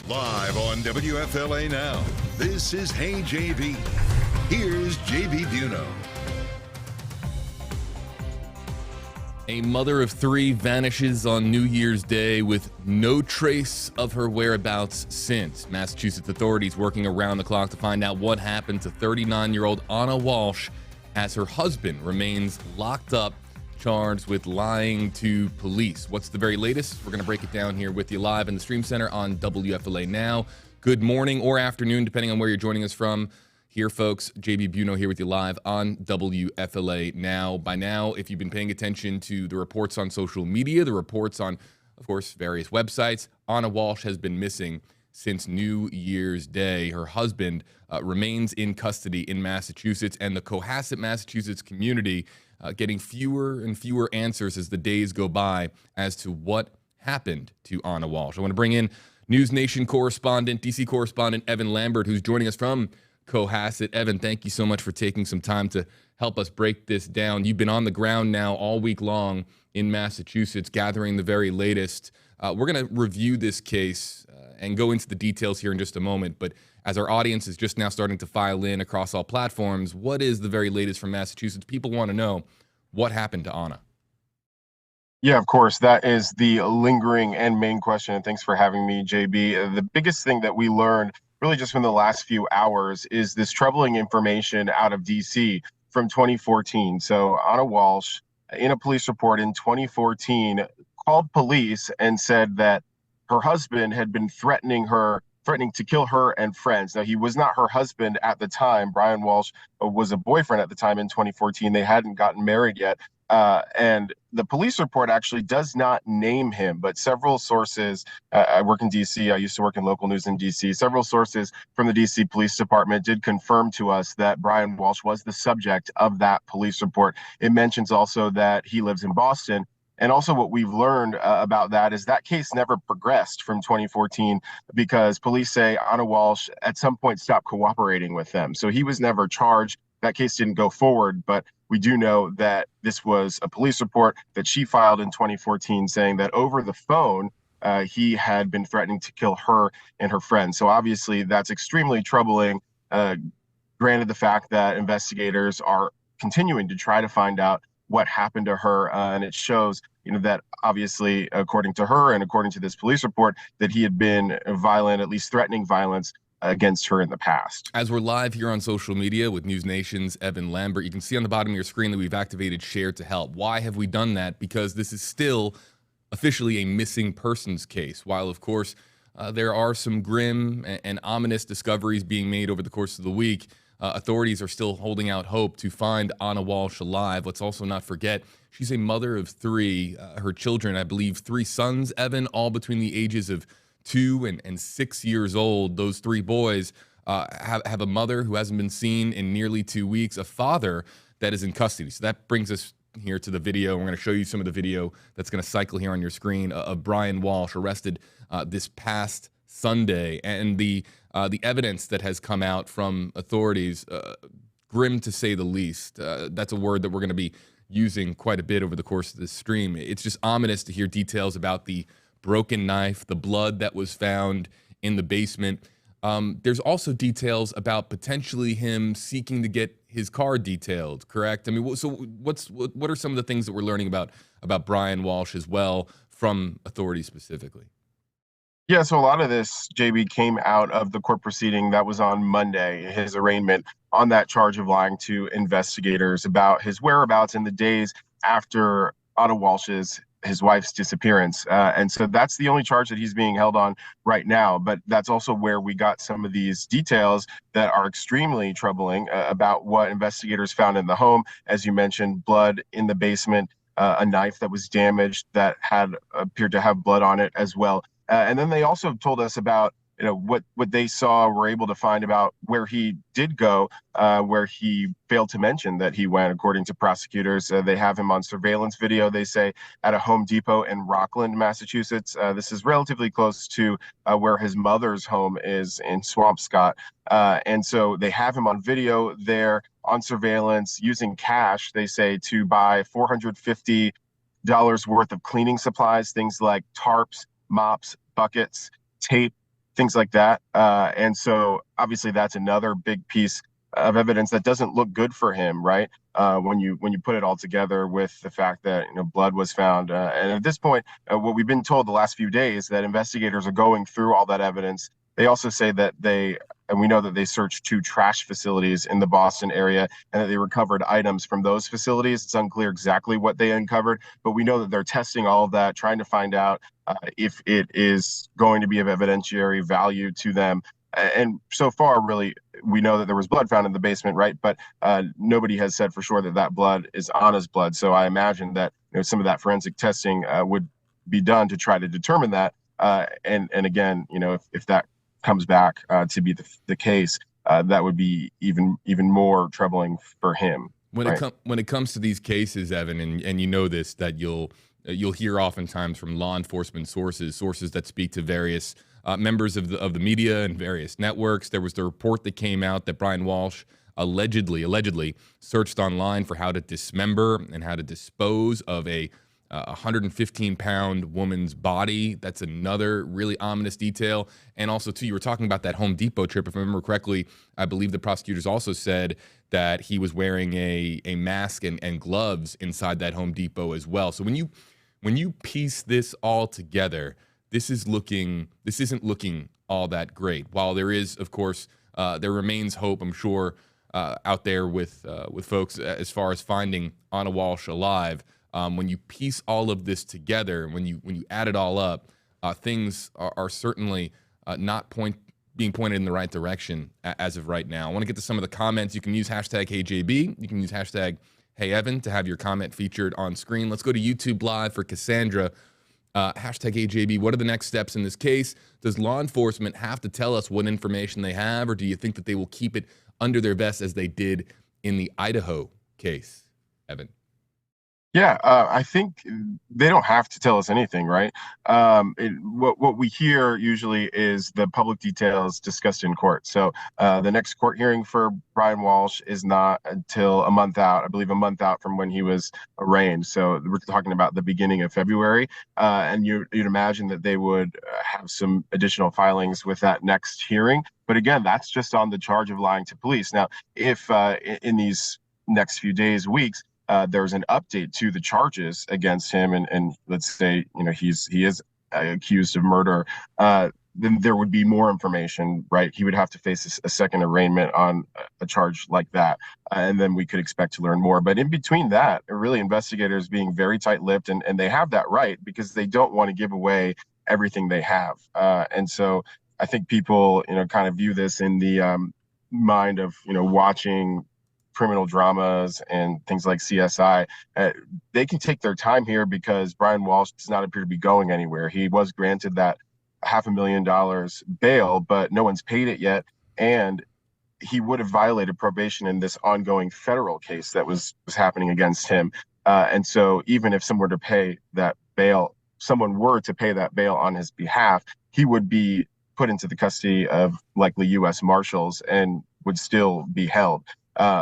Live on WFLA Now, this is Hey JB. Here's JB Buno. A mother of three vanishes on New Year's Day with no trace of her whereabouts since. Massachusetts authorities working around the clock to find out what happened to 39-year-old Ana Walshe as her husband remains locked up, charged with lying to police. What's the very latest? We're going to break it down here with you live in the Stream Center on WFLA Now. Good morning or afternoon, depending on where you're joining us from. Here, folks, JB Buno here with you live on WFLA Now. By now, if you've been paying attention to the reports on social media, the reports on, of course, various websites, Ana Walshe has been missing since New Year's Day. Her husband remains in custody in Massachusetts, and the Cohasset, Massachusetts community getting fewer and fewer answers as the days go by as to what happened to Ana Walshe. I want to bring in News Nation correspondent, DC correspondent Evan Lambert, who's joining us from Cohasset. Evan, thank you so much for taking some time to help us break this down. You've been on the ground now all week long in Massachusetts, gathering the very latest. We're going to review this case and go into the details here in just a moment. But as our audience is just now starting to file in across all platforms, what is the very latest from Massachusetts? People want to know what happened to Ana. Yeah, of course. That is the lingering and main question. And thanks for having me, JB. The biggest thing that we learned really just from the last few hours is this troubling information out of DC from 2014. So Ana Walshe, in a police report in 2014, called police and said that her husband had been threatening to kill her and friends. Now, he was not her husband at the time. Brian Walsh was a boyfriend at the time in 2014. They hadn't gotten married yet. And the police report actually does not name him, but several sources, I work in DC, I used to work in local news in DC, several sources from the DC Police Department did confirm to us that Brian Walsh was the subject of that police report. It mentions also that he lives in Boston. And also what we've learned about that is that case never progressed from 2014 because police say Ana Walshe at some point stopped cooperating with them. So he was never charged. That case didn't go forward, but we do know that this was a police report that she filed in 2014 saying that over the phone, he had been threatening to kill her and her friends. So obviously that's extremely troubling, granted the fact that investigators are continuing to try to find out what happened to her. And it shows, that obviously, according to her and according to this police report, that he had been violent, at least threatening violence against her in the past. As we're live here on social media with News Nation's Evan Lambert, you can see on the bottom of your screen that we've activated Share to Help. Why have we done that? Because this is still officially a missing persons case. While, of course, there are some grim and ominous discoveries being made over the course of the week, authorities are still holding out hope to find Ana Walshe alive. Let's also not forget, she's a mother of three. Her children, I believe, three sons, Evan, all between the ages of 2 and 6 years old. Those three boys have a mother who hasn't been seen in nearly 2 weeks, a father that is in custody. So that brings us here to the video. We're going to show you some of the video that's going to cycle here on your screen of Brian Walsh arrested this past Sunday, and the evidence that has come out from authorities, grim to say the least. That's a word that we're going to be using quite a bit over the course of this stream. It's just ominous to hear details about the broken knife, the blood that was found in the basement. There's also details about potentially him seeking to get his car detailed, correct? I mean, so what are some of the things that we're learning about Brian Walsh as well from authorities specifically? Yeah, so a lot of this, JB, came out of the court proceeding that was on Monday, his arraignment on that charge of lying to investigators about his whereabouts in the days after Ana Walsh's, his wife's disappearance. And so that's the only charge that he's being held on right now. But that's also where we got some of these details that are extremely troubling about what investigators found in the home. As you mentioned, blood in the basement, a knife that was damaged that appeared to have blood on it as well. And then they also told us about what they saw, were able to find about where he did go, where he failed to mention that he went, according to prosecutors. They have him on surveillance video, they say, at a Home Depot in Rockland, Massachusetts. This is relatively close to where his mother's home is in Swampscott. And so they have him on video there on surveillance using cash, they say, to buy $450 worth of cleaning supplies, things like tarps, mops, buckets, tape, things like that. And so obviously that's another big piece of evidence that doesn't look good for him, right? When you put it all together with the fact that blood was found, and at this point, what we've been told the last few days that investigators are going through all that evidence. They also say that and we know that they searched 2 trash facilities in the Boston area and that they recovered items from those facilities. It's unclear exactly what they uncovered, but we know that they're testing all of that, trying to find out if it is going to be of evidentiary value to them. And so far, really, we know that there was blood found in the basement, right? But nobody has said for sure that that blood is Anna's blood. So I imagine that some of that forensic testing would be done to try to determine that. And again, if that comes back to be the case, that would be even more troubling for him. When it comes to these cases, Evan, and you know this, that you'll hear oftentimes from law enforcement sources that speak to various members of the media and various networks. There was the report that came out that Brian Walsh allegedly searched online for how to dismember and how to dispose of a 115-pound woman's body. That's another really ominous detail. And also, too, you were talking about that Home Depot trip. If I remember correctly, I believe the prosecutors also said that he was wearing a mask and gloves inside that Home Depot as well. So when you piece this all together, this isn't looking all that great. While there is, of course, there remains hope, I'm sure, out there with folks as far as finding Ana Walshe alive. When you piece all of this together, when you add it all up, things are certainly not being pointed in the right direction as of right now. I want to get to some of the comments. You can use hashtag HeyJB. You can use hashtag HeyEvan to have your comment featured on screen. Let's go to YouTube Live for Cassandra. Hashtag HeyJB. What are the next steps in this case? Does law enforcement have to tell us what information they have, or do you think that they will keep it under their vest as they did in the Idaho case, Evan? Yeah, I think they don't have to tell us anything, right? What we hear usually is the public details discussed in court. So the next court hearing for Brian Walsh is not until a month out, I believe a month out from when he was arraigned. So we're talking about the beginning of February. And you'd imagine that they would have some additional filings with that next hearing. But again, that's just on the charge of lying to police. Now, if in these next few days, weeks, there's an update to the charges against him, and let's say he is accused of murder, then there would be more information, right? He would have to face a second arraignment on a charge like that, and then we could expect to learn more. But in between that, really, investigators being very tight-lipped, and they have that right because they don't want to give away everything they have, and so I think people kind of view this in the mind of watching criminal dramas and things like CSI. They can take their time here because Brian Walsh does not appear to be going anywhere. He was granted that $500,000 bail, but no one's paid it yet, and he would have violated probation in this ongoing federal case that was happening against him. And so even if someone were to pay that bail on his behalf, he would be put into the custody of likely U.S. Marshals and would still be held.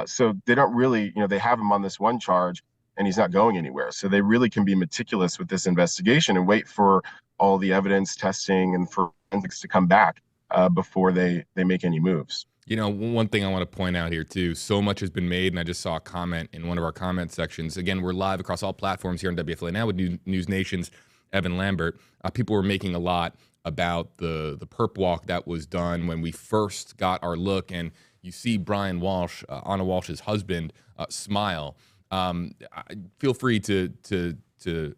So they don't really, they have him on this one charge and he's not going anywhere. So they really can be meticulous with this investigation and wait for all the evidence testing and forensics to come back before they make any moves. One thing I want to point out here too, so much has been made, and I just saw a comment in one of our comment sections. Again, we're live across all platforms here on WFLA now with News Nation's Evan Lambert. People were making a lot about the perp walk that was done when we first got our look, and you see Brian Walsh, Ana Walshe's husband, smile. Feel free to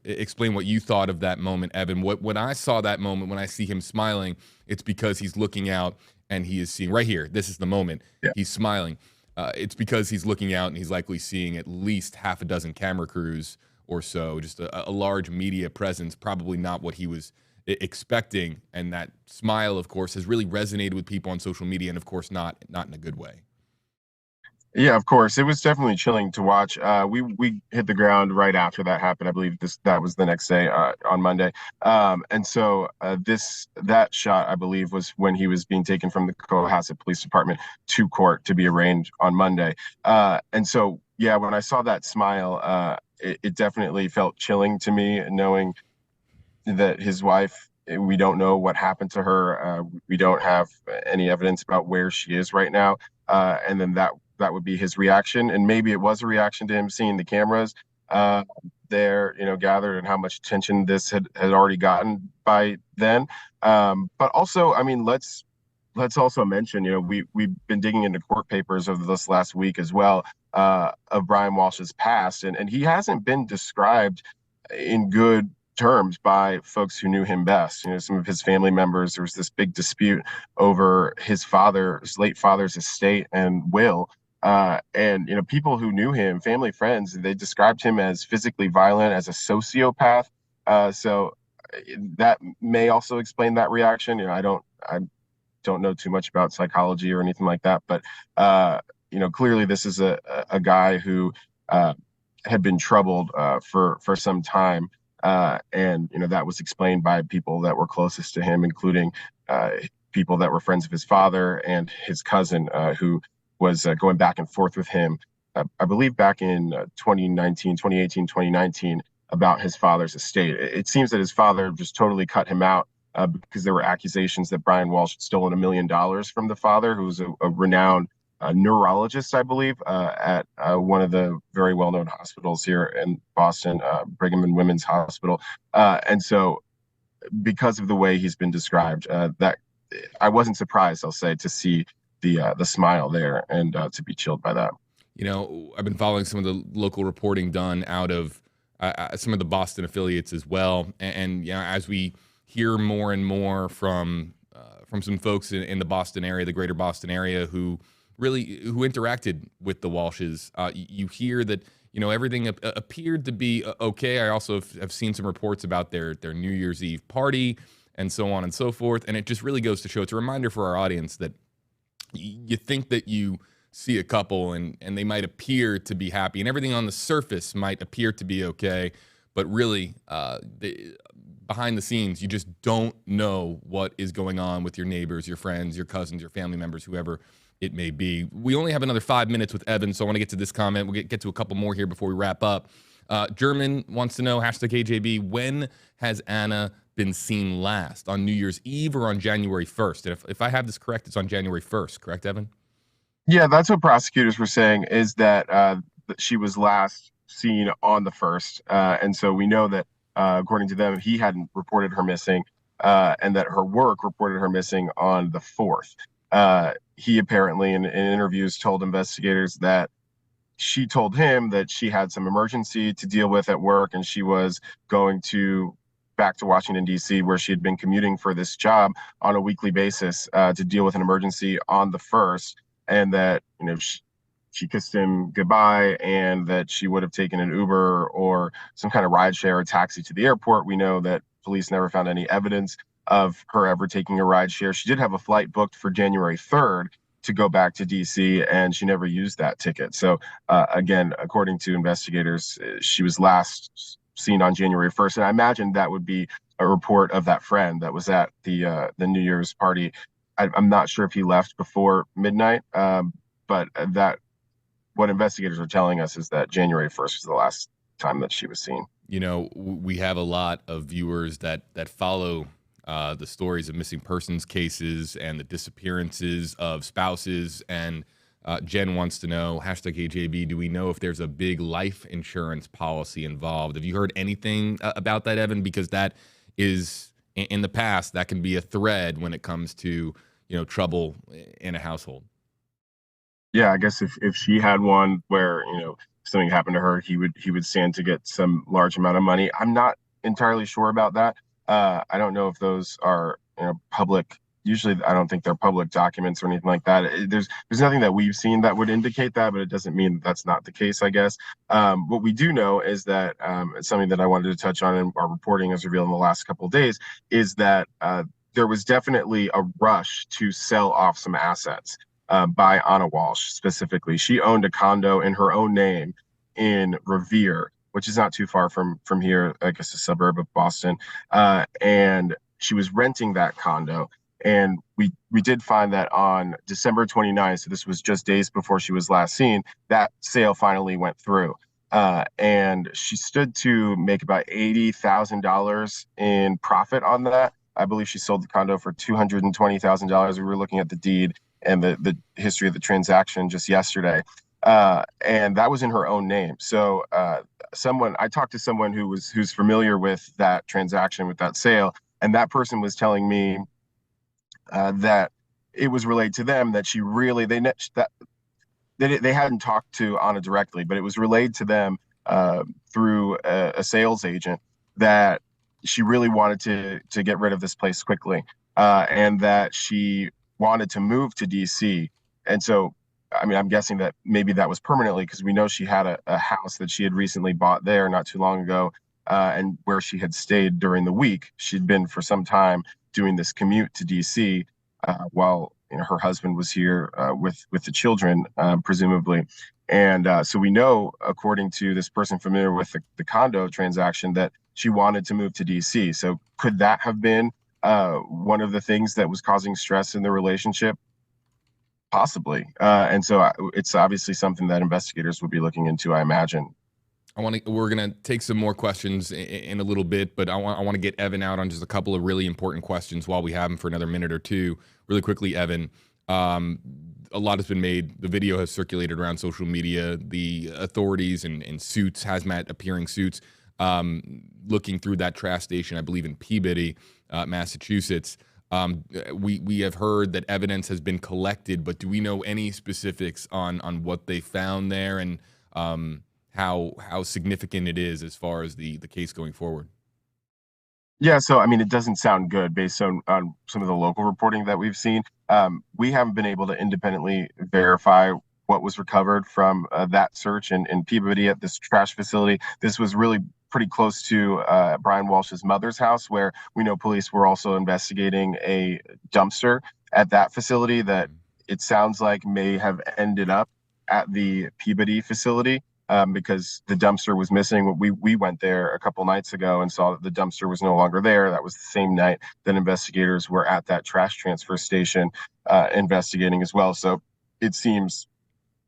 explain what you thought of that moment, Evan. When I saw that moment, when I see him smiling, it's because he's looking out and he is seeing right here. This is the moment. Yeah. He's smiling. It's because he's looking out and he's likely seeing at least half a dozen camera crews or so, just a large media presence, probably not what he was expecting, and that smile, of course, has really resonated with people on social media, and of course not in a good way. Yeah, of course, it was definitely chilling to watch. We hit the ground right after that happened. I believe that was the next day on Monday, and so that shot, I believe, was when he was being taken from the Cohasset Police Department to court to be arraigned on Monday. And so, yeah, when I saw that smile, it definitely felt chilling to me, knowing that his wife We don't know what happened to her. We don't have any evidence about where she is right now. And then that would be his reaction. And maybe it was a reaction to him seeing the cameras there, gathered, and how much attention this had already gotten by then. But also, I mean, let's also mention, we've been digging into court papers over this last week as well, of Brian Walsh's past, and he hasn't been described in good terms by folks who knew him best. Some of his family members, there was this big dispute over his late father's estate and will. And people who knew him, family, friends, they described him as physically violent, as a sociopath. So that may also explain that reaction. I don't know too much about psychology or anything like that, but clearly this is a guy who had been troubled for some time, and that was explained by people that were closest to him, including people that were friends of his father and his cousin, who was going back and forth with him, I believe back in 2019, about his father's estate. It seems that his father just totally cut him out because there were accusations that Brian Walsh had stolen $1 million from the father, who was a renowned neurologist, I believe, at one of the very well-known hospitals here in Boston, Brigham and Women's Hospital. And so because of the way he's been described, that I wasn't surprised, I'll say, to see the smile there and to be chilled by that. I've been following some of the local reporting done out of some of the Boston affiliates as well. And as we hear more and more from some folks in the Boston area, the greater Boston area, who interacted with the Walshes, you hear that everything appeared to be okay. I also have seen some reports about their New Year's Eve party and so on and so forth. And it just really goes to show, it's a reminder for our audience that you think that you see a couple and they might appear to be happy, and everything on the surface might appear to be okay, but really behind the scenes, you just don't know what is going on with your neighbors, your friends, your cousins, your family members, whoever it may be. We only have another 5 minutes with Evan, so I want to get to this comment. We'll get to a couple more here before we wrap up. German wants to know, #KJB, when has Ana been seen last? On New Year's Eve or on January 1st? And if I have this correct, it's on January 1st, correct, Evan? Yeah, that's what prosecutors were saying, is that she was last seen on the 1st. And so we know that, according to them, he hadn't reported her missing, and that her work reported her missing on the 4th. He apparently, in interviews, told investigators that she told him that she had some emergency to deal with at work, and she was going back to Washington, D.C., where she had been commuting for this job on a weekly basis, to deal with an emergency on the 1st, and that she kissed him goodbye, and that she would have taken an Uber or some kind of rideshare or taxi to the airport. We know that police never found any evidence of her ever taking a rideshare. She did have a flight booked for January 3rd to go back to DC, and she never used that ticket. So again, according to investigators, she was last seen on January 1st. And I imagine that would be a report of that friend that was at the New Year's party. I'm not sure if he left before midnight, but what investigators are telling us is that January 1st was the last time that she was seen. We have a lot of viewers that follow the stories of missing persons cases and the disappearances of spouses. And Jen wants to know, #KJB, do we know if there's a big life insurance policy involved? Have you heard anything about that, Evan? Because that is, in the past, that can be a thread when it comes to, trouble in a household. Yeah, I guess if she had one where, something happened to her, he would stand to get some large amount of money. I'm not entirely sure about that. I don't know if those are public. Usually, I don't think they're public documents or anything like that. There's nothing that we've seen that would indicate that, but it doesn't mean that that's not the case, I guess. What we do know is that it's something that I wanted to touch on, and our reporting has revealed in the last couple of days, is that there was definitely a rush to sell off some assets by Ana Walshe specifically. She owned a condo in her own name in Revere, which is not too far from here, I guess a suburb of Boston. And she was renting that condo. And we did find that on December 29th, so this was just days before she was last seen, that sale finally went through. And she stood to make about $80,000 in profit on that. I believe she sold the condo for $220,000. We were looking at the deed and the history of the transaction just yesterday. And that was in her own name. So I talked to someone who's familiar with that transaction, with that sale, and that person was telling me that it was relayed to them that they hadn't talked to Ana directly, but it was relayed to them through a sales agent that she really wanted to get rid of this place quickly, and that she wanted to move to DC. And so, I mean, I'm guessing that maybe that was permanently, because we know she had a house that she had recently bought there not too long ago, and where she had stayed during the week. She'd been for some time doing this commute to DC while her husband was here with the children, presumably. And so we know, according to this person familiar with the condo transaction, that she wanted to move to DC. So could that have been one of the things that was causing stress in the relationship? Possibly. And so it's obviously something that investigators would be looking into, I imagine. We're gonna take some more questions in a little bit, but I want to get Evan out on just a couple of really important questions while we have him for another minute or two. Really quickly, Evan. A lot has been made. The video has circulated around social media. The authorities in suits, hazmat appearing suits, looking through that trash station, I believe in Peabody, Massachusetts. We have heard that evidence has been collected, but do we know any specifics on what they found there and how significant it is as far as the case going forward? Yeah, so I mean, it doesn't sound good based on some of the local reporting that we've seen. We haven't been able to independently verify what was recovered from that search in Peabody at this trash facility. This was really pretty close to Brian Walsh's mother's house, where we know police were also investigating a dumpster at that facility that it sounds like may have ended up at the Peabody facility. Because the dumpster was missing. We went there a couple nights ago and saw that the dumpster was no longer there. That was the same night that investigators were at that trash transfer station investigating as well. So it seems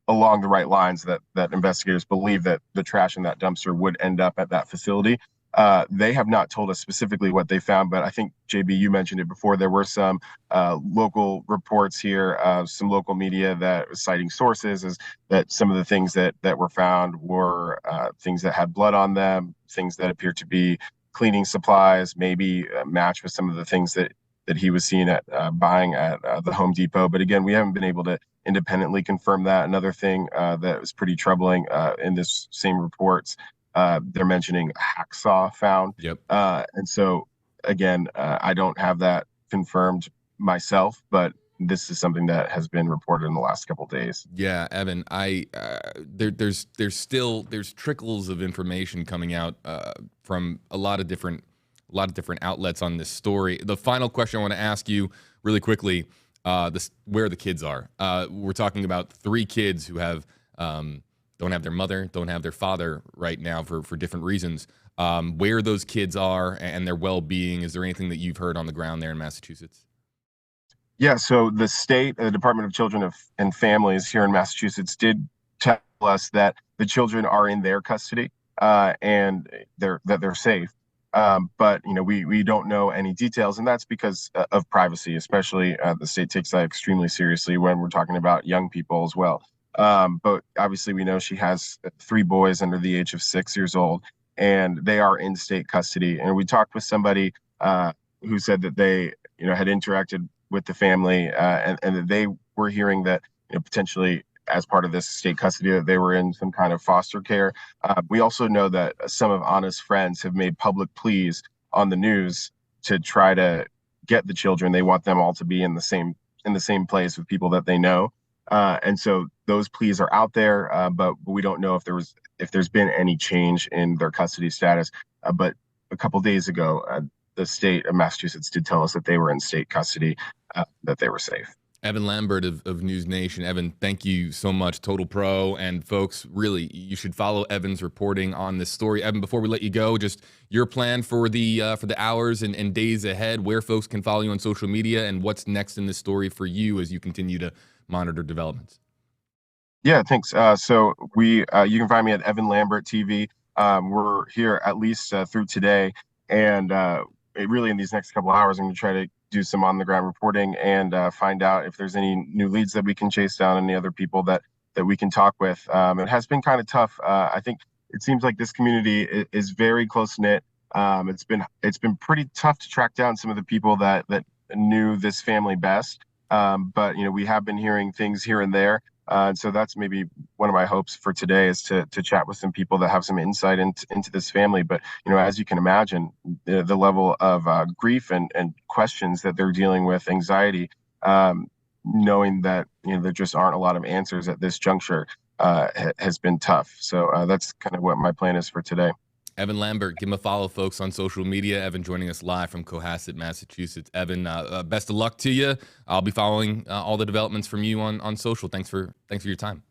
along the right lines that investigators believe that the trash in that dumpster would end up at that facility. They have not told us specifically what they found, but I think, JB, you mentioned it before. There were some local reports here, some local media that was citing sources as that some of the things that were found were things that had blood on them, things that appear to be cleaning supplies, maybe match with some of the things that he was seen at buying at the Home Depot. But again, we haven't been able to independently confirm that. Another thing that was pretty troubling in this same reports, they're mentioning a hacksaw found. Yep. And so, again, I don't have that confirmed myself, but this is something that has been reported in the last couple of days. Yeah, Evan, there's trickles of information coming out from a lot of different outlets on this story. The final question I want to ask you really quickly, where the kids are. We're talking about 3 kids who have don't have their mother, don't have their father right now for different reasons. Where those kids are and their well-being, is there anything that you've heard on the ground there in Massachusetts? Yeah, so the state, the Department of Children and Families here in Massachusetts did tell us that the children are in their custody and they're safe. But we don't know any details, and that's because of privacy. Especially the state takes that extremely seriously when we're talking about young people as well. But obviously, we know she has 3 boys under the age of 6 years old, and they are in state custody. And we talked with somebody who said that they had interacted with the family, and that they were hearing that potentially, as part of this state custody, that they were in some kind of foster care. We also know that some of Ana's friends have made public pleas on the news to try to get the children. They want them all to be in the same place with people that they know. And so those pleas are out there, but we don't know if there's been any change in their custody status. But a couple days ago, the state of Massachusetts did tell us that they were in state custody, that they were safe. Evan Lambert of News Nation. Evan, thank you so much. Total pro. And folks, really, you should follow Evan's reporting on this story. Evan, before we let you go, just your plan for the hours and days ahead, where folks can follow you on social media, and what's next in this story for you as you continue to monitor developments. Yeah, thanks. So you can find me at Evan Lambert TV. We're here at least through today, and really in these next couple of hours, I'm going to try to do some on the ground reporting and find out if there's any new leads that we can chase down, any other people that we can talk with. It has been kind of tough. I think it seems like this community is very close knit. It's been pretty tough to track down some of the people that knew this family best. But we have been hearing things here and there. And so that's maybe one of my hopes for today, is to chat with some people that have some insight into this family. But, as you can imagine, the level of grief and questions that they're dealing with, anxiety, knowing that, there just aren't a lot of answers at this juncture, has been tough. So that's kind of what my plan is for today. Evan Lambert, give him a follow, folks, on social media. Evan joining us live from Cohasset, Massachusetts. Evan, best of luck to you. I'll be following all the developments from you on social. Thanks for your time.